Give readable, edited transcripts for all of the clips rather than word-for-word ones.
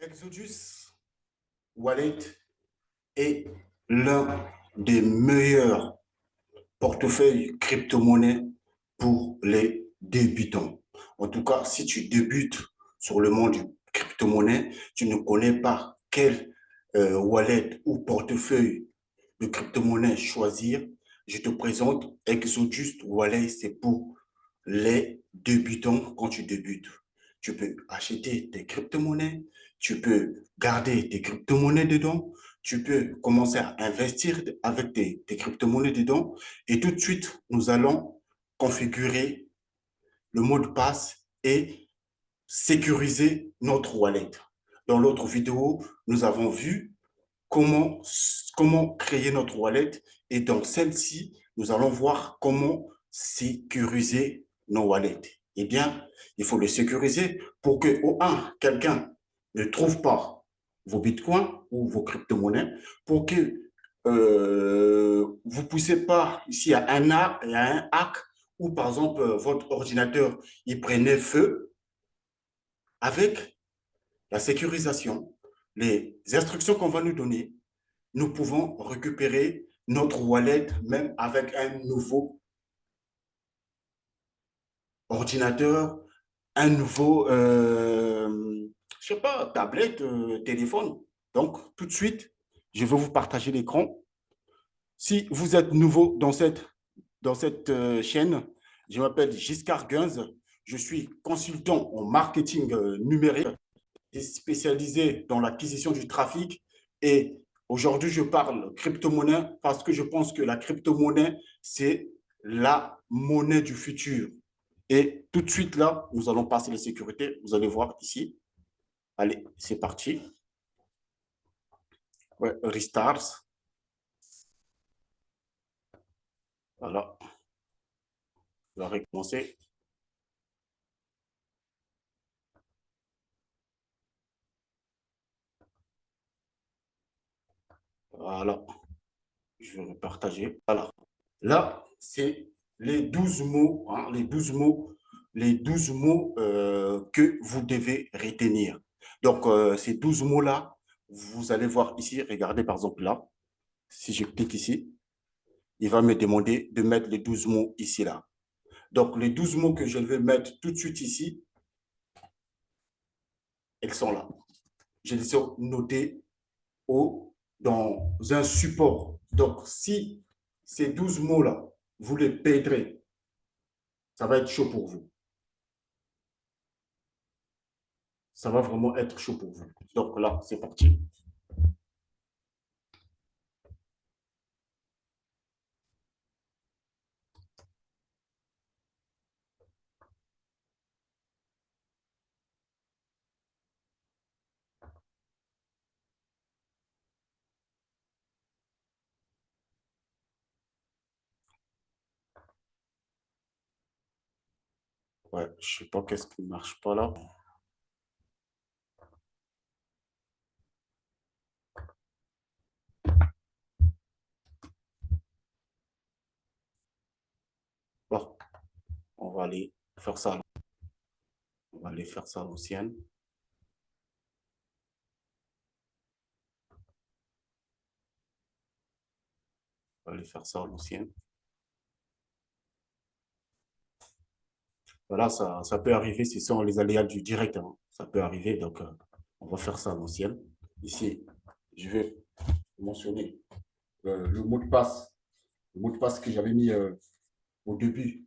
Exodus Wallet est l'un des meilleurs portefeuilles crypto-monnaies pour les débutants. En tout cas, si tu débutes sur le monde du crypto-monnaie, tu ne connais pas quel wallet ou portefeuille de crypto-monnaie choisir, je te présente Exodus Wallet, c'est pour les débutants quand tu débutes. Tu peux acheter tes crypto-monnaies, tu peux garder tes crypto-monnaies dedans, tu peux commencer à investir avec tes crypto-monnaies dedans et tout de suite, nous allons configurer le mot de passe et sécuriser notre wallet. Dans l'autre vidéo, nous avons vu comment créer notre wallet et dans celle-ci, nous allons voir comment sécuriser nos wallets. Eh bien, il faut le sécuriser pour que, au un, quelqu'un ne trouve pas vos bitcoins ou vos crypto-monnaies, pour que vous ne poussez pas ici à un hack où, par exemple, votre ordinateur, il prenait feu avec la sécurisation, les instructions qu'on va nous donner, nous pouvons récupérer notre wallet même avec un nouveau ordinateur, un nouveau, je sais pas, tablette, téléphone. Donc, tout de suite, je vais vous partager l'écran. Si vous êtes nouveau dans cette chaîne, je m'appelle Giscard Guns. Je suis consultant en marketing numérique spécialisé dans l'acquisition du trafic. Et aujourd'hui, je parle crypto-monnaie parce que je pense que la crypto-monnaie, c'est la monnaie du futur. Et tout de suite, là, nous allons passer les sécurités. Vous allez voir ici. Allez, c'est parti. Ouais, restart. Voilà. On va recommencer. Voilà. Je vais le partager. Voilà. Là, c'est les 12 mots, hein, les 12 mots que vous devez retenir. Donc, ces 12 mots-là, vous allez voir ici, regardez par exemple là, si je clique ici, il va me demander de mettre les 12 mots ici, là. Donc, les 12 mots que je vais mettre tout de suite ici, elles sont là. Je les ai notés dans un support. Donc, si ces 12 mots-là, vous les perdrez, ça va être chaud pour vous. Ça va vraiment être chaud pour vous. Donc là, c'est parti. Ouais, je sais pas qu'est-ce qui ne marche pas là. Bon, on va aller faire ça. On va aller faire ça à l'ancienne. On va aller faire ça à l'ancienne. Voilà, ça peut arriver, ce sont les aléas du direct, hein. Ça peut arriver, donc on va faire ça à l'ancienne. Ici, je vais mentionner le mot de passe. Le mot de passe que j'avais mis au début.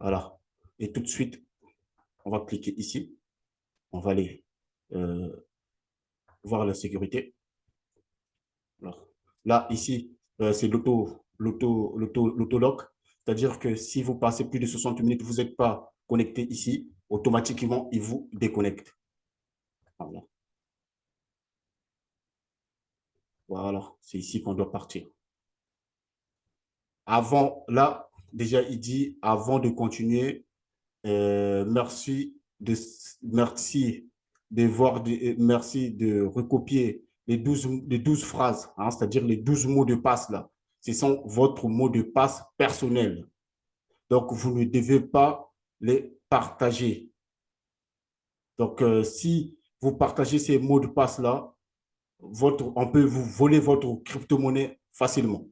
Voilà. Et tout de suite, on va cliquer ici. On va aller euh, voir la sécurité. Alors, là, ici, c'est l'auto-lock. C'est-à-dire que si vous passez plus de 60 minutes, vous n'êtes pas connecté ici, automatiquement, il vous déconnecte. Voilà, voilà, c'est ici qu'on doit partir. Avant, là, déjà, il dit, avant de continuer, merci de, merci merci de recopier les 12 phrases, hein, c'est-à-dire les 12 mots de passe là. Ce sont votre mot de passe personnel. Donc, vous ne devez pas les partager. Donc, si vous partagez ces mots de passe là, on peut vous voler votre crypto-monnaie facilement.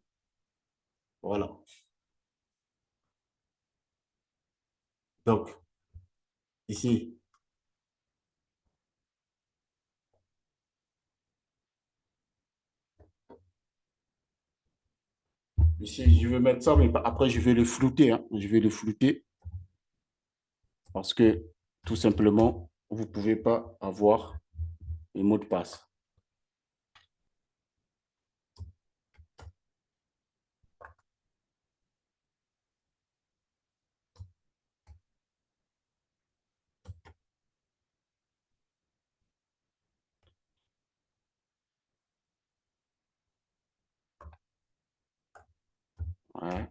Voilà. Donc, ici, ici, je vais mettre ça, mais après, je vais le flouter, hein. Je vais le flouter parce que tout simplement, vous ne pouvez pas avoir les mots de passe. Ouais.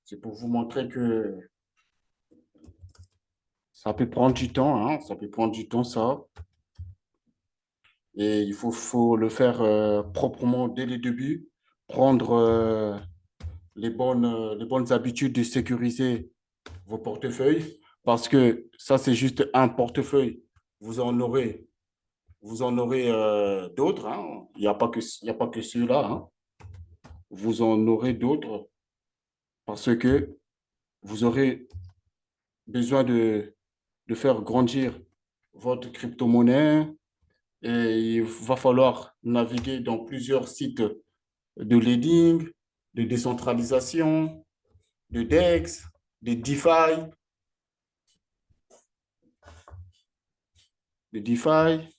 C'est pour vous montrer que ça peut prendre du temps, hein, ça peut prendre du temps, ça. Et il faut le faire proprement dès le début, prendre les bonnes habitudes de sécuriser vos portefeuilles, parce que ça, c'est juste un portefeuille. Vous en aurez, vous en aurez d'autres, hein. Il y a pas que ceux-là, hein. Vous en aurez d'autres parce que vous aurez besoin de faire grandir votre crypto-monnaie et il va falloir naviguer dans plusieurs sites de lending, de décentralisation, de DEX, de DeFi, de DeFi.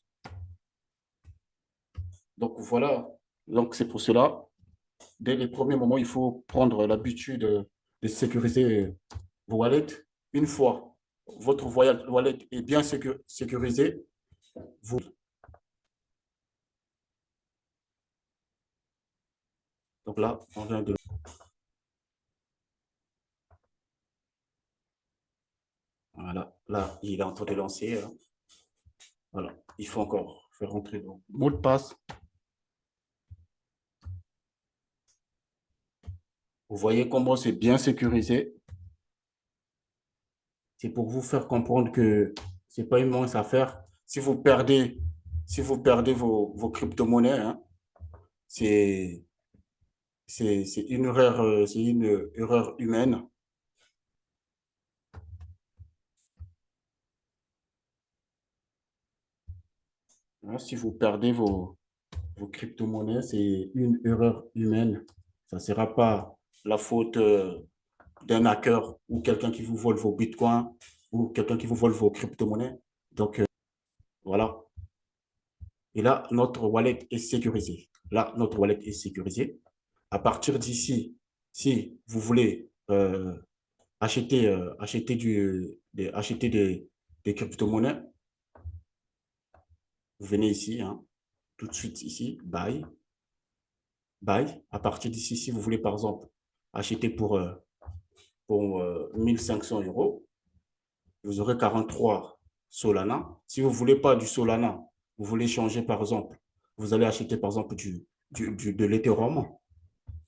Donc voilà. Donc c'est pour cela, dès les premiers moments, il faut prendre l'habitude de sécuriser vos wallets. Une fois votre wallet est bien sécurisé, vous... Donc là, on vient de... Voilà, là, il est en train de lancer, hein. Voilà, il faut encore faire rentrer le mot de passe. Vous voyez comment c'est bien sécurisé. C'est pour vous faire comprendre que c'est pas une mince affaire. Si vous perdez vos crypto-monnaies, hein, c'est c'est une erreur humaine. Hein. Si vous perdez vos crypto-monnaies, c'est une erreur humaine. Ça ne sera pas la faute d'un hacker ou quelqu'un qui vous vole vos bitcoins ou quelqu'un qui vous vole vos crypto-monnaies. Donc, voilà. Et là, notre wallet est sécurisé. Là, notre wallet est sécurisé. À partir d'ici, si vous voulez acheter des crypto-monnaies, vous venez ici, hein, tout de suite ici, buy, buy. À partir d'ici, si vous voulez par exemple acheter pour 1500 euros, vous aurez 43 Solana. Si vous ne voulez pas du Solana, vous voulez changer par exemple, vous allez acheter par exemple de l'Ethereum.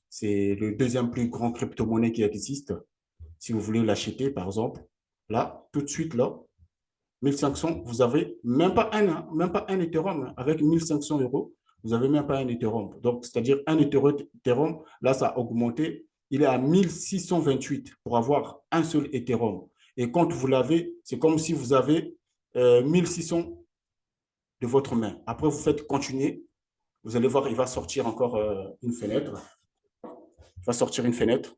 C'est le deuxième plus grand crypto-monnaie qui existe. Si vous voulez l'acheter par exemple, là, tout de suite là, 1500, vous avez même pas un Ethereum. Hein. Avec 1500 euros, vous n'avez même pas un Ethereum. Donc, c'est-à-dire un Ethereum, là, ça a augmenté. Il est à 1628 pour avoir un seul Ethereum. Et quand vous l'avez, c'est comme si vous avez 1600 de votre main. Après, vous faites continuer. Vous allez voir, il va sortir encore une fenêtre. Il va sortir une fenêtre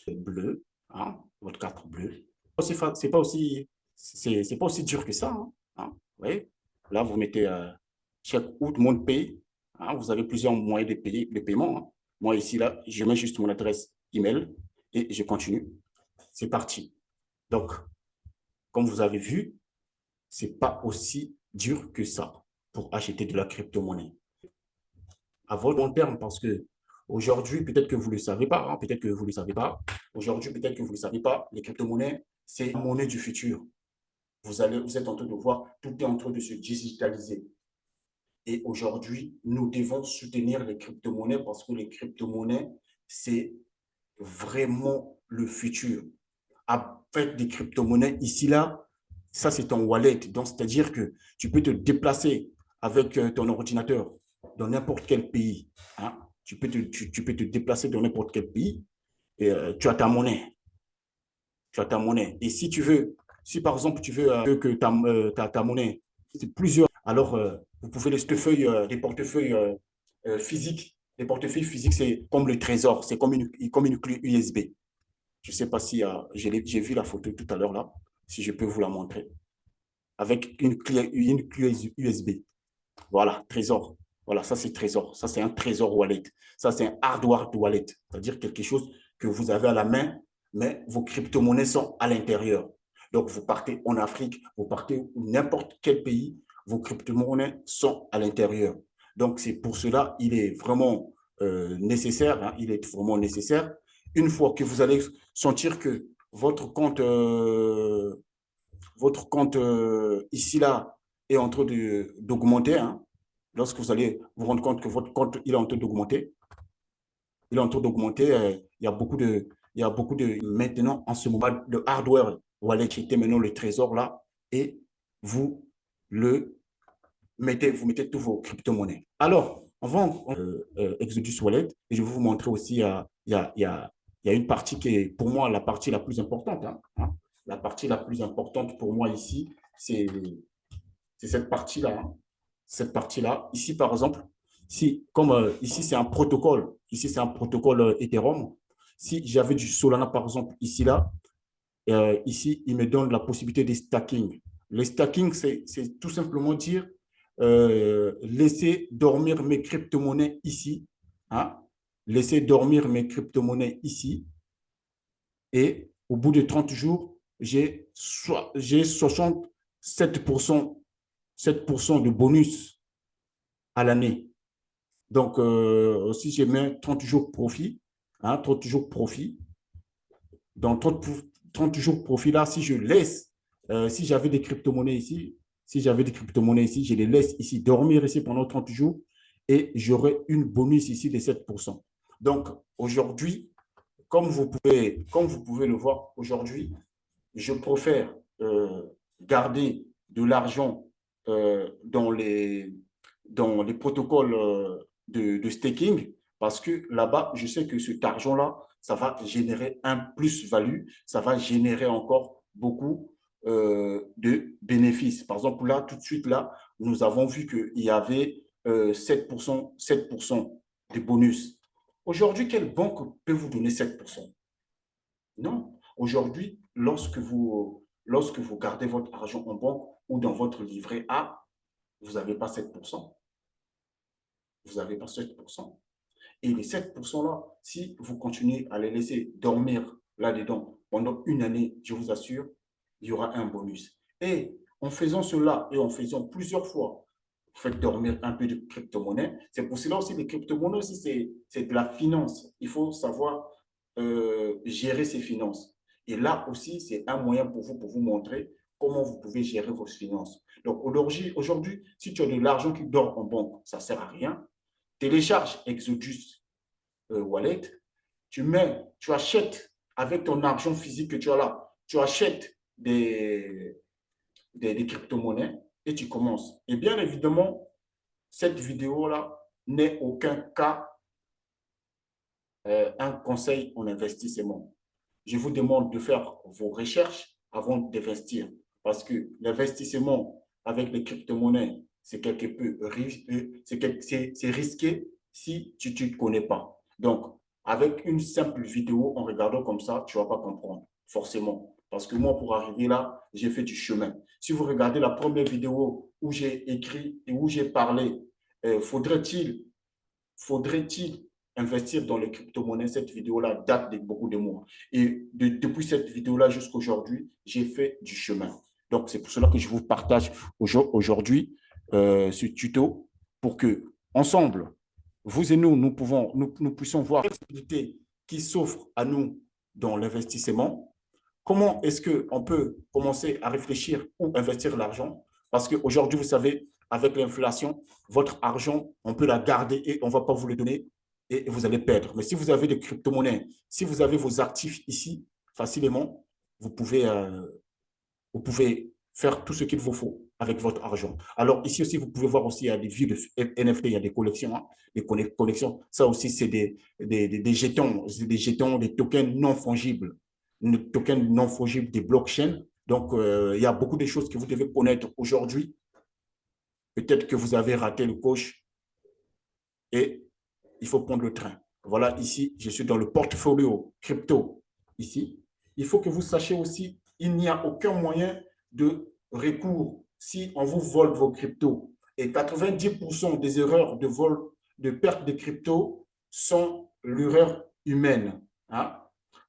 bleue, hein, votre carte bleue. C'est pas aussi, c'est pas aussi dur que ça. Hein, hein, vous voyez? Là, vous mettez chaque août, monde paye. Hein, vous avez plusieurs moyens de paiement. Hein. Moi, ici, là, je mets juste mon adresse email et je continue. C'est parti. Donc, comme vous avez vu, c'est pas aussi dur que ça pour acheter de la crypto-monnaie. À votre long terme, parce que aujourd'hui, peut-être que vous ne le savez pas, hein, peut-être que vous ne le savez pas. Aujourd'hui, peut-être que vous ne le savez pas, les crypto-monnaies, c'est la monnaie du futur. Vous êtes en train de voir, tout est en train de se digitaliser. Et aujourd'hui, nous devons soutenir les crypto-monnaies parce que les crypto-monnaies, c'est vraiment le futur. Avec des crypto-monnaies, ici, là, ça, c'est ton wallet. Donc, c'est-à-dire que tu peux te déplacer avec ton ordinateur dans n'importe quel pays. Hein. Tu peux te déplacer dans n'importe quel pays et tu as ta monnaie. Tu as ta monnaie. Et si tu veux, si par exemple, tu veux que ta monnaie, c'est plusieurs, alors vous pouvez les portefeuilles physiques. Les portefeuilles physiques, c'est comme le trésor, c'est comme une clé USB. Je ne sais pas si j'ai vu la photo tout à l'heure là, si je peux vous la montrer. Avec une clé USB. Voilà, trésor. Voilà, ça c'est trésor. Ça c'est un trésor wallet. Ça c'est un hardware wallet. C'est-à-dire quelque chose que vous avez à la main, mais vos crypto-monnaies sont à l'intérieur. Donc vous partez en Afrique, vous partez n'importe quel pays, vos crypto-monnaies sont à l'intérieur. Donc c'est pour cela, il est vraiment nécessaire, hein, il est vraiment nécessaire. Une fois que vous allez sentir que votre compte ici, là, est en train d'augmenter, hein, lorsque vous allez vous rendre compte que votre compte il est en train d'augmenter, il est en train d'augmenter, il y a beaucoup de, maintenant, en ce moment, le hardware wallet qui était maintenant le trésor là, et vous le vous mettez tous vos crypto-monnaies. Alors, on va Exodus Wallet et je vais vous montrer aussi, il y a une partie qui est pour moi la partie la plus importante. Hein, hein. La partie la plus importante pour moi ici, c'est cette partie-là. Hein. Cette partie-là. Ici, par exemple, si, comme ici, c'est un protocole, ici, c'est un protocole Ethereum. Si j'avais du Solana, par exemple, ici, là, ici, il me donne la possibilité de stacking. Le stacking, c'est tout simplement dire laisser dormir mes crypto-monnaies ici. Hein, laisser dormir mes crypto-monnaies ici. Et au bout de 30 jours, j'ai 67% 7% de bonus à l'année. Donc, si je mets 30 jours profit, hein, 30 jours profit, dans 30 jours profit là, si je laisse, si j'avais des crypto-monnaies ici, je les laisse ici dormir ici pendant 30 jours et j'aurai une bonus ici de 7%. Donc, aujourd'hui, comme vous pouvez le voir aujourd'hui, je préfère garder de l'argent dans dans les protocoles de staking parce que là-bas, je sais que cet argent-là, ça va générer un plus-value, ça va générer encore beaucoup de bénéfices. Par exemple, là, tout de suite, là, nous avons vu qu'il y avait 7% de bonus. Aujourd'hui, quelle banque peut vous donner 7%? Non. Aujourd'hui, lorsque vous gardez votre argent en banque ou dans votre livret A, vous n'avez pas 7%. Vous n'avez pas 7%. Et les 7% là, si vous continuez à les laisser dormir là-dedans pendant une année, je vous assure, il y aura un bonus. Et en faisant cela et en faisant plusieurs fois, vous faites dormir un peu de crypto-monnaie. C'est pour cela aussi, les crypto-monnaies aussi, c'est de la finance. Il faut savoir gérer ses finances. Et là aussi, c'est un moyen pour vous montrer comment vous pouvez gérer vos finances. Donc aujourd'hui, si tu as de l'argent qui dort en banque, ça ne sert à rien. Télécharge Exodus Wallet, tu achètes avec ton argent physique que tu as là, tu achètes des crypto-monnaies et tu commences. Et bien évidemment, cette vidéo-là n'est aucun cas un conseil en investissement. Je vous demande de faire vos recherches avant d'investir parce que l'investissement avec les crypto-monnaies, c'est quelque peu c'est risqué si tu ne te connais pas. Donc, avec une simple vidéo, en regardant comme ça, tu ne vas pas comprendre, forcément. Parce que moi, pour arriver là, j'ai fait du chemin. Si vous regardez la première vidéo où j'ai écrit et où j'ai parlé, faudrait-il investir dans les crypto-monnaies? Cette vidéo-là date de beaucoup de mois. Et depuis cette vidéo-là jusqu'à aujourd'hui, j'ai fait du chemin. Donc, c'est pour cela que je vous partage aujourd'hui ce tuto pour que, ensemble, vous et nous puissions voir les possibilités qui s'offrent à nous dans l'investissement. Comment est-ce qu'on peut commencer à réfléchir où investir l'argent? Parce qu'aujourd'hui, vous savez, avec l'inflation, votre argent, on peut la garder et on ne va pas vous le donner et vous allez perdre. Mais si vous avez des crypto-monnaies, si vous avez vos actifs ici, facilement, vous vous pouvez faire tout ce qu'il vous faut avec votre argent. Alors ici aussi, vous pouvez voir aussi, il y a des vues de NFT, il y a des collections. Hein, des collections. Ça aussi, c'est des jetons, des tokens non fongibles, des tokens non fongibles des blockchains. Donc, il y a beaucoup de choses que vous devez connaître aujourd'hui. Peut-être que vous avez raté le coche et il faut prendre le train. Voilà, ici, je suis dans le portfolio crypto. Ici, il faut que vous sachiez aussi, il n'y a aucun moyen de recours si on vous vole vos cryptos. Et 90% des erreurs de vol, de perte de crypto sont l'erreur humaine. Hein?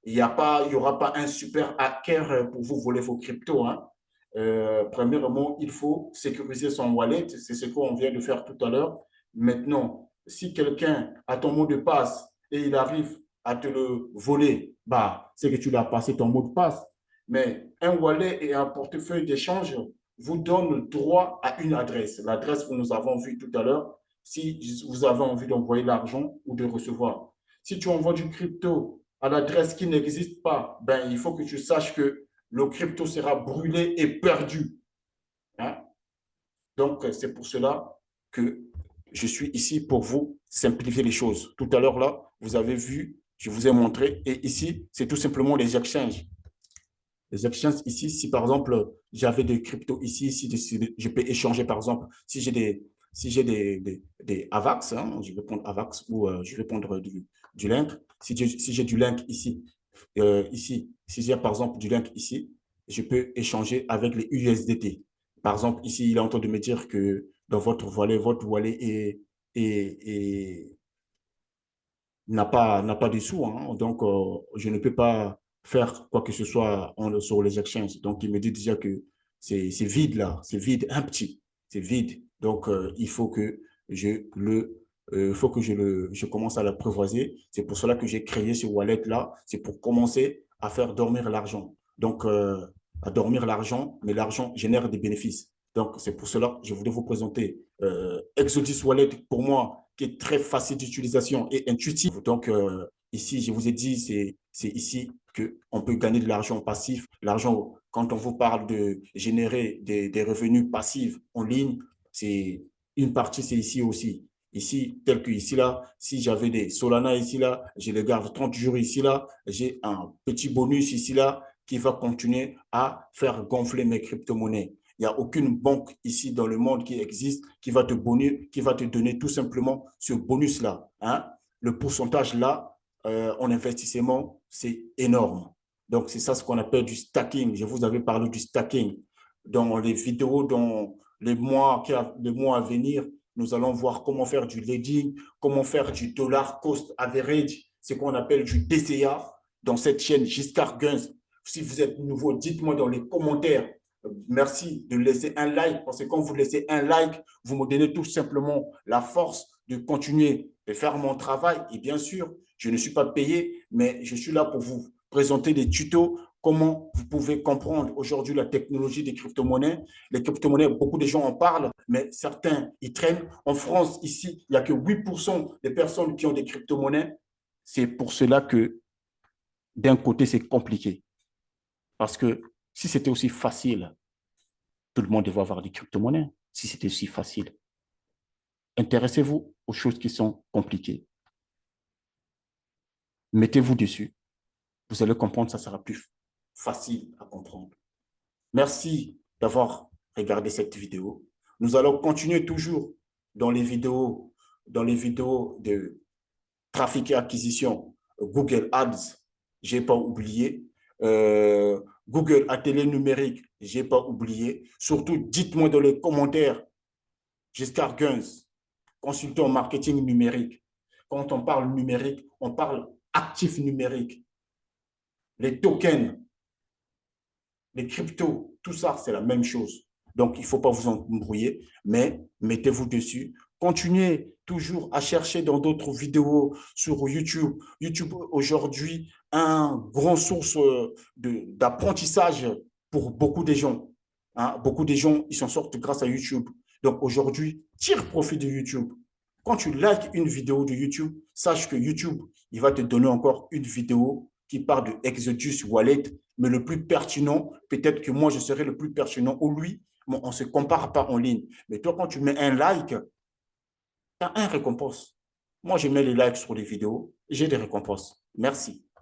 Il n'y aura pas un super hacker pour vous voler vos cryptos. Hein? Premièrement, il faut sécuriser son wallet. C'est ce qu'on vient de faire tout à l'heure. Maintenant, si quelqu'un a ton mot de passe et il arrive à te le voler, bah, c'est que tu lui as passé ton mot de passe. Mais un wallet et un portefeuille d'échange vous donnent droit à une adresse. L'adresse que nous avons vue tout à l'heure, si vous avez envie d'envoyer l'argent ou de recevoir. Si tu envoies du crypto à l'adresse qui n'existe pas, ben, il faut que tu saches que le crypto sera brûlé et perdu. Hein? Donc, c'est pour cela que je suis ici pour vous simplifier les choses. Tout à l'heure, là, vous avez vu, je vous ai montré. Et ici, c'est tout simplement les exchanges. Les exchanges ici, si par exemple, j'avais des cryptos ici, si je peux échanger, par exemple, si j'ai des AVAX, hein, je vais prendre AVAX ou je vais prendre du Link. Si j'ai du Link ici, si j'ai par exemple du Link ici, je peux échanger avec les USDT. Par exemple, ici, il est en train de me dire que dans votre wallet n'a pas de sous. Hein. Donc, je ne peux pas faire quoi que ce soit sur les exchanges. Donc, il me dit déjà que c'est vide là, c'est vide, un petit, c'est vide. Donc, il faut que je commence à l'apprivoiser. C'est pour cela que j'ai créé ce wallet-là. C'est pour commencer à faire dormir l'argent. Donc, à dormir l'argent, mais l'argent génère des bénéfices. Donc, c'est pour cela que je voulais vous présenter Exodus Wallet pour moi, qui est très facile d'utilisation et intuitif. Donc, ici, je vous ai dit, c'est ici qu'on peut gagner de l'argent passif. L'argent, quand on vous parle de générer des revenus passifs en ligne, c'est une partie, c'est ici aussi. Ici, tel que ici, là, si j'avais des Solana ici, là, je les garde 30 jours ici, là, j'ai un petit bonus ici, là, qui va continuer à faire gonfler mes crypto-monnaies. Il n'y a aucune banque ici dans le monde qui existe qui va te donner tout simplement ce bonus-là. Hein? Le pourcentage là, en investissement, c'est énorme. Donc, c'est ça ce qu'on appelle du stacking. Je vous avais parlé du stacking dans les vidéos les mois à venir, nous allons voir comment faire du leading, comment faire du dollar cost average, ce qu'on appelle du DCA dans cette chaîne Giscard Guns. Si vous êtes nouveau, dites-moi dans les commentaires. Merci de laisser un like, parce que quand vous laissez un like, vous me donnez tout simplement la force de continuer de faire mon travail. Et bien sûr, je ne suis pas payé, mais je suis là pour vous présenter des tutos, comment vous pouvez comprendre aujourd'hui la technologie des crypto-monnaies. Les crypto-monnaies, beaucoup de gens en parlent, mais certains y traînent. En France, ici, il n'y a que 8% des personnes qui ont des crypto-monnaies. C'est pour cela que d'un côté, c'est compliqué. Parce que si c'était aussi facile, tout le monde devrait avoir des crypto-monnaies. Si c'était aussi facile, intéressez-vous aux choses qui sont compliquées. Mettez-vous dessus. Vous allez comprendre, ça sera plus facile à comprendre. Merci d'avoir regardé cette vidéo. Nous allons continuer toujours dans les vidéos de trafic et acquisition. Google Ads, je n'ai pas oublié. Google Atelier numérique, je n'ai pas oublié. Surtout, dites-moi dans les commentaires, Giscard Guns, consultant en marketing numérique. Quand on parle numérique, on parle actif numérique. Les tokens, les cryptos, tout ça, c'est la même chose. Donc, il ne faut pas vous embrouiller, mais mettez-vous dessus. Continuez toujours à chercher dans d'autres vidéos sur YouTube. YouTube, aujourd'hui, un grand source d'apprentissage pour beaucoup de gens. Hein, beaucoup de gens, ils s'en sortent grâce à YouTube. Donc, aujourd'hui, tire profit de YouTube. Quand tu likes une vidéo de YouTube, sache que YouTube, il va te donner encore une vidéo qui parle de Exodus Wallet, mais le plus pertinent, peut-être que moi, je serai le plus pertinent ou lui, mais on ne se compare pas en ligne. Mais toi, quand tu mets un like, tu as un récompense. Moi, je mets les likes sur les vidéos et j'ai des récompenses. Merci.